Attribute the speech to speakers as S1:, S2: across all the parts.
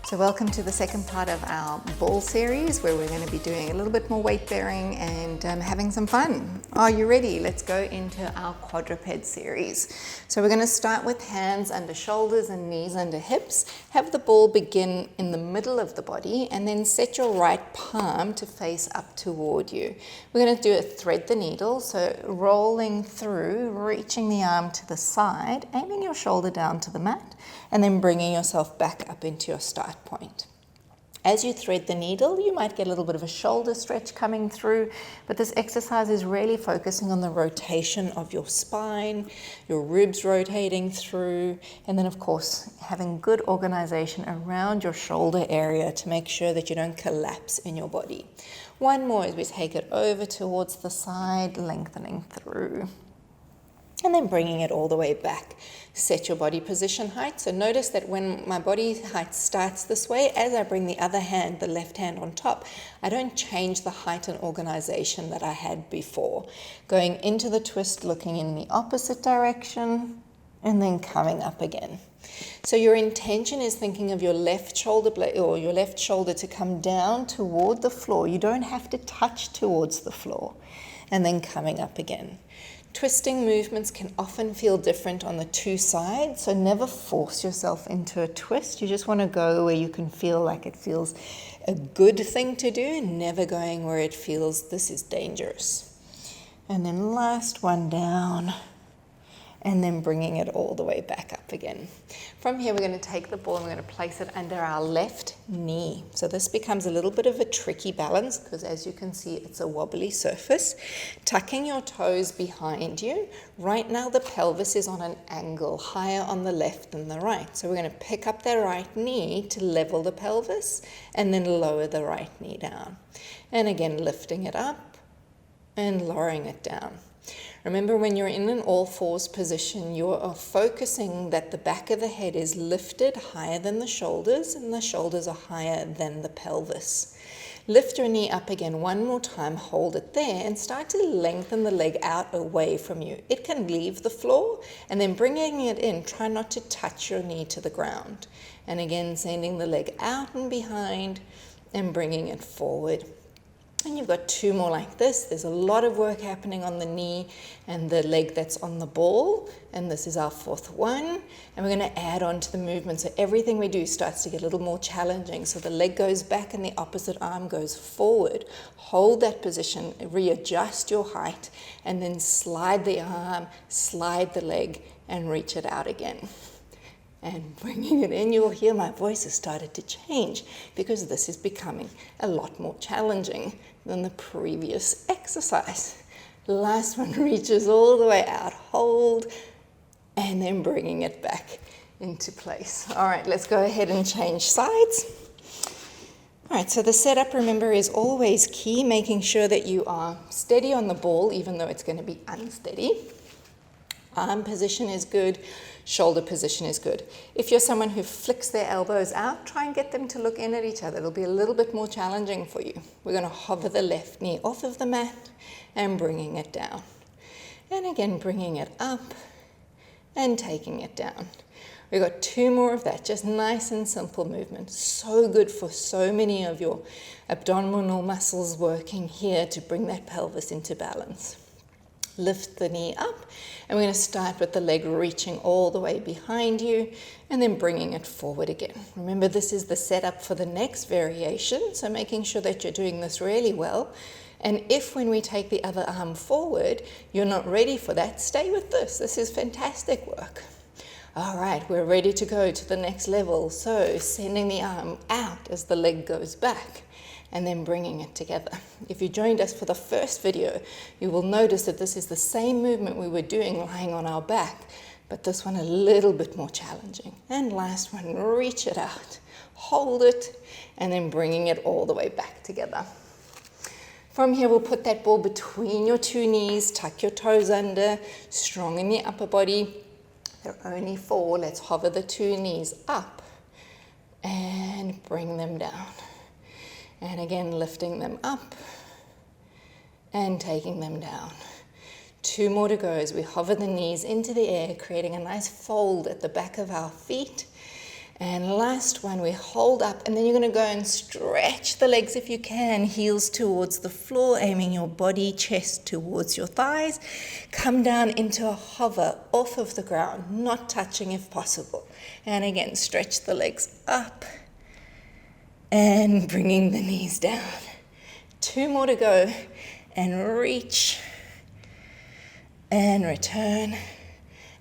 S1: So welcome to the second part of our ball series where we're going to be doing a little bit more weight bearing and having some fun. Are you ready? Let's go into our quadruped series. So we're going to start with hands under shoulders and knees under hips. Have the ball begin in the middle of the body and then set your right palm to face up toward you. We're going to do a thread the needle, so rolling through, reaching the arm to the side, aiming your shoulder down to the mat, and then bringing yourself back up into your start point. As you thread the needle, you might get a little bit of a shoulder stretch coming through, but this exercise is really focusing on the rotation of your spine, your ribs rotating through, and then of course having good organization around your shoulder area to make sure that you don't collapse in your body. One more as we take it over towards the side, lengthening through. And then bringing it all the way back. Set your body position height. So notice that when my body height starts this way, as I bring the other hand, the left hand on top, I don't change the height and organization that I had before. Going into the twist, looking in the opposite direction, and then coming up again. So your intention is thinking of your left shoulder blade or your left shoulder to come down toward the floor. You don't have to touch towards the floor. And then coming up again. Twisting movements can often feel different on the two sides, so never force yourself into a twist. You just want to go where you can feel like it feels a good thing to do, never going where it feels this is dangerous. And then last one down, and then bringing it all the way back up again. From here, we're going to take the ball and we're going to place it under our left knee. So this becomes a little bit of a tricky balance because as you can see, it's a wobbly surface. Tucking your toes behind you. Right now, the pelvis is on an angle, higher on the left than the right. So we're going to pick up that right knee to level the pelvis and then lower the right knee down. And again, lifting it up and lowering it down. Remember, when you're in an all fours position, you are focusing that the back of the head is lifted higher than the shoulders and the shoulders are higher than the pelvis. Lift your knee up again one more time, hold it there and start to lengthen the leg out away from you. It can leave the floor and then bringing it in, try not to touch your knee to the ground. And again, sending the leg out and behind and bringing it forward. And you've got two more like this. There's a lot of work happening on the knee and the leg that's on the ball. And this is our fourth one. And we're going to add on to the movement. So everything we do starts to get a little more challenging. So the leg goes back and the opposite arm goes forward. Hold that position, readjust your height, and then slide the arm, slide the leg, and reach it out again. And bringing it in, you'll hear my voice has started to change because this is becoming a lot more challenging than the previous exercise. Last one reaches all the way out, hold, and then bringing it back into place. All right, let's go ahead and change sides. All right, so the setup, remember, is always key, making sure that you are steady on the ball, even though it's going to be unsteady. Arm position is good. Shoulder position is good. If you're someone who flicks their elbows out, try and get them to look in at each other. It'll be a little bit more challenging for you. We're going to hover the left knee off of the mat and bringing it down. And again, bringing it up and taking it down. We've got two more of that, just nice and simple movement. So good for so many of your abdominal muscles working here to bring that pelvis into balance. Lift the knee up, and we're going to start with the leg reaching all the way behind you and then bringing it forward again. Remember, this is the setup for the next variation, so making sure that you're doing this really well. And if when we take the other arm forward, you're not ready for that, stay with this. This is fantastic work. All right, we're ready to go to the next level. So sending the arm out as the leg goes back, and then bringing it together. If you joined us for the first video, you will notice that this is the same movement we were doing lying on our back, but this one a little bit more challenging. And last one, reach it out, hold it, and then bringing it all the way back together. From here, we'll put that ball between your two knees, tuck your toes under, strong in the upper body. There are only four. Let's hover the two knees up and bring them down. And again, lifting them up and taking them down. Two more to go as we hover the knees into the air, creating a nice fold at the back of our feet. And last one, we hold up, and then you're going to go and stretch the legs if you can, heels towards the floor, aiming your body, chest towards your thighs. Come down into a hover off of the ground, not touching if possible. And again, stretch the legs up and bringing the knees down. 2 more to go, and reach and return.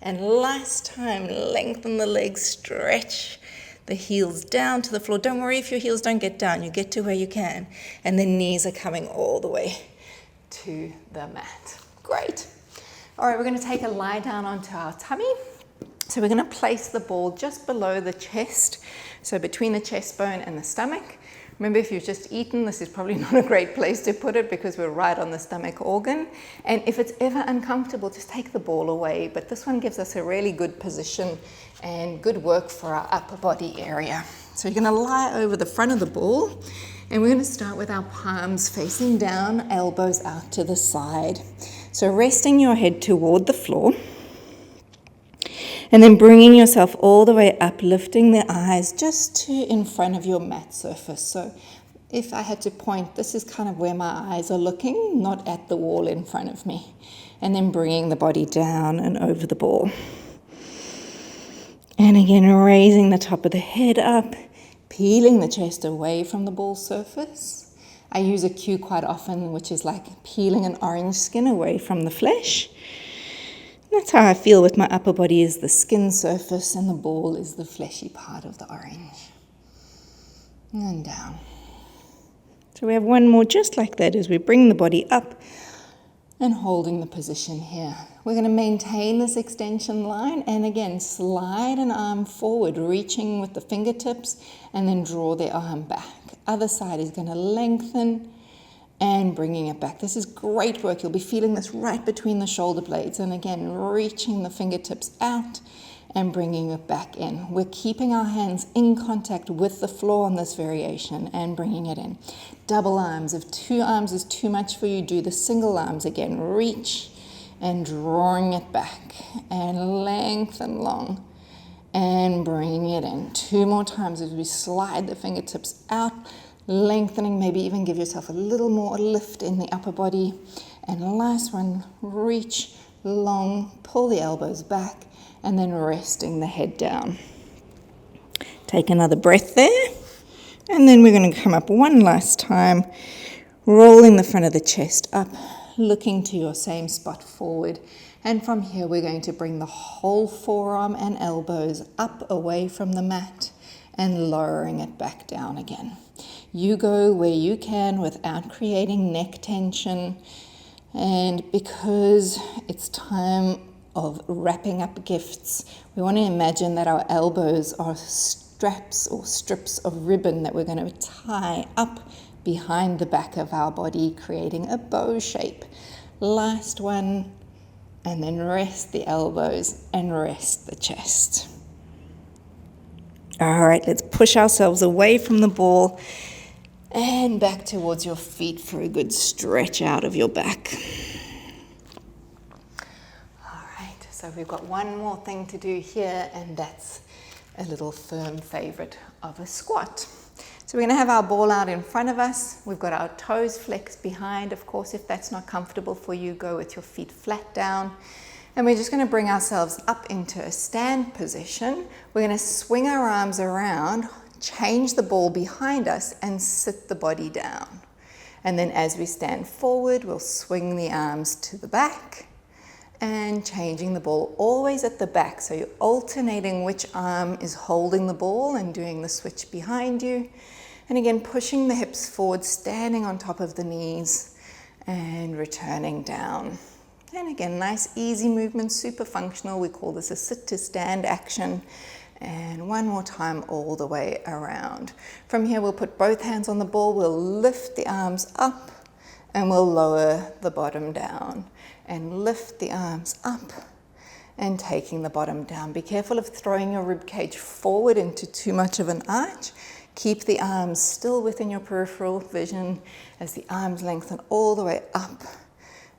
S1: And last time, lengthen the legs, stretch the heels down to the floor. Don't worry if your heels don't get down, you get to where you can. And the knees are coming all the way to the mat. Great. All right, we're going to take a lie down onto our tummy. So we're going to place the ball just below the chest, so between the chest bone and the stomach. Remember, if you've just eaten, this is probably not a great place to put it because we're right on the stomach organ. And if it's ever uncomfortable, just take the ball away. But this one gives us a really good position and good work for our upper body area. So you're going to lie over the front of the ball, and we're going to start with our palms facing down, elbows out to the side. So resting your head toward the floor. And then bringing yourself all the way up, lifting the eyes just to in front of your mat surface. So if I had to point, this is kind of where my eyes are looking, not at the wall in front of me. And then bringing the body down and over the ball. And again, raising the top of the head up, peeling the chest away from the ball surface. I use a cue quite often, which is like peeling an orange skin away from the flesh. That's how I feel with my upper body, is the skin surface and the ball is the fleshy part of the orange. And down. So we have one more just like that as we bring the body up and holding the position here. We're going to maintain this extension line and again slide an arm forward, reaching with the fingertips and then draw the arm back. Other side is going to lengthen and bringing it back. This is great work. You'll be feeling this right between the shoulder blades. And again, reaching the fingertips out and bringing it back in. We're keeping our hands in contact with the floor on this variation and bringing it in. Double arms. If 2 arms is too much for you, do the single arms again. Reach and drawing it back and lengthen long and bringing it in. 2 more times as we slide the fingertips out, lengthening, maybe even give yourself a little more lift in the upper body. And the last one, reach long, pull the elbows back, and then resting the head down. Take another breath there, and then we're going to come up one last time, rolling the front of the chest up, looking to your same spot forward. And from here, we're going to bring the whole forearm and elbows up away from the mat and lowering it back down again. You go where you can without creating neck tension. And because it's time of wrapping up gifts, we want to imagine that our elbows are straps or strips of ribbon that we're going to tie up behind the back of our body, creating a bow shape. Last one, and then rest the elbows and rest the chest. All right, let's push ourselves away from the ball and back towards your feet for a good stretch out of your back. All right, so we've got one more thing to do here, and that's a little firm favorite of a squat. So we're going to have our ball out in front of us. We've got our toes flexed behind. Of course, if that's not comfortable for you, go with your feet flat down. And we're just going to bring ourselves up into a stand position. We're going to swing our arms around, change the ball behind us, and sit the body down. And then as we stand forward, we'll swing the arms to the back and changing the ball always at the back. So you're alternating which arm is holding the ball and doing the switch behind you. And again, pushing the hips forward, standing on top of the knees and returning down. And again, nice easy movement, super functional. We call this a sit to stand action. And one more time all the way around. From here, we'll put both hands on the ball. We'll lift the arms up and we'll lower the bottom down. And lift the arms up and taking the bottom down. Be careful of throwing your rib cage forward into too much of an arch. Keep the arms still within your peripheral vision as the arms lengthen all the way up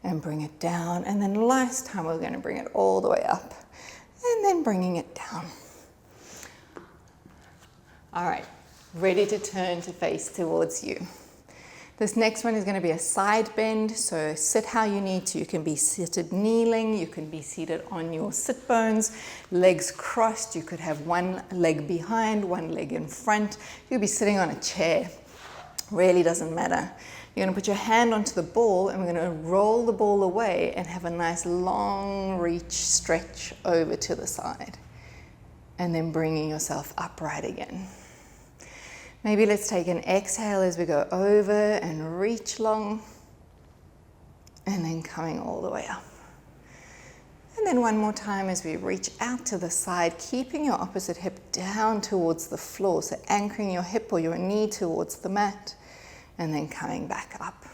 S1: and bring it down. And then last time we're going to bring it all the way up and then bringing it down. All right, ready to turn to face towards you. This next one is going to be a side bend, so sit how you need to. You can be seated kneeling, you can be seated on your sit bones, legs crossed. You could have one leg behind, one leg in front. You'll be sitting on a chair. Really doesn't matter. You're going to put your hand onto the ball and we're going to roll the ball away and have a nice long reach stretch over to the side. And then bringing yourself upright again. Maybe let's take an exhale as we go over and reach long, and then coming all the way up. And then one more time as we reach out to the side, keeping your opposite hip down towards the floor, so anchoring your hip or your knee towards the mat, and then coming back up.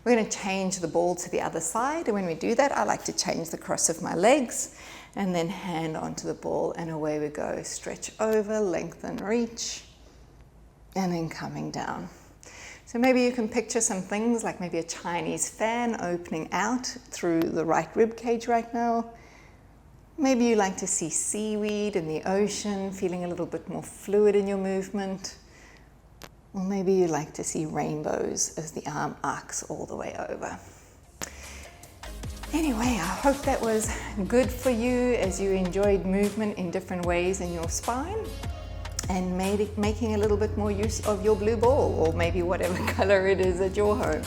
S1: We're going to change the ball to the other side, and when we do that, I like to change the cross of my legs, and then hand onto the ball, and away we go. Stretch over, lengthen, reach, and then coming down. So maybe you can picture some things like maybe a Chinese fan opening out through the right rib cage right now. Maybe you like to see seaweed in the ocean, feeling a little bit more fluid in your movement. Or maybe you like to see rainbows as the arm arcs all the way over. Anyway, I hope that was good for you as you enjoyed movement in different ways in your spine, and making a little bit more use of your blue ball, or maybe whatever color it is at your home.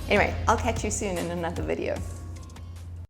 S1: Anyway, I'll catch you soon in another video.